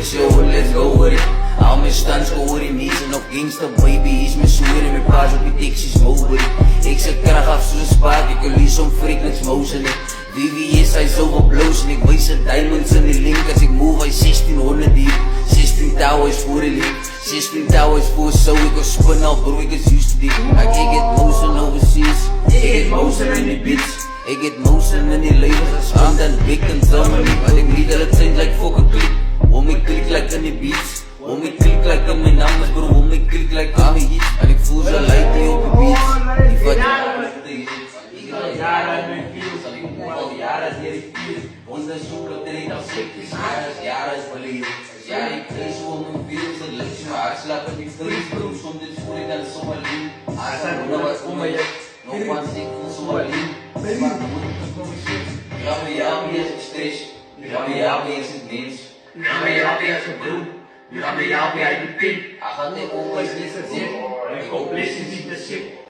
show, let's go with it. Al mijn stands gehoor die meesten nog gangsta baby is mijn sweer en mijn paas op die taxis mobile. Ik zeg kracht af zo'n spaak, ik kan liefst om freakniks mozen. VVS hij zoveel blows en ik wees de diamonds in die link. Als ik move hij 1600 diep, 16 towers voor de link, 16 towers voor zo. Ik was spin al bro, ik is used to dit. Ik get motion overseas, ik get motion in die beats. Ik get motion in die levens, spin dan big en zomer. Wat ik niet dat het zijn like fucking click, om ik klik like in die beats. Om ik klik like in mijn nummers bro, om ik klik like in mijn hits. En ik voel zo light die op de beats. Die vat jaren nu viel, zal ik al jaren hier ik viel. Onderzoek dat er niet al ziek is, jaren is beleefd. Ja, ik vrees hoe om mijn virus, het lukt je maar uitslapen, ik vrees bro. Soms dit voel ik dan zomaar lean. Als ik nog wat om mij heb, nog wat ik voel zomaar lean. Maar dan moet ik het komen shit. Ga me jou meer als ik stress, ga me jou meer als ik mens. Ga me jou meer als ik broer. Ga me jou meer als ik kind. Hij gaat niet om als ik dit zit, ik kom blessings in de shit.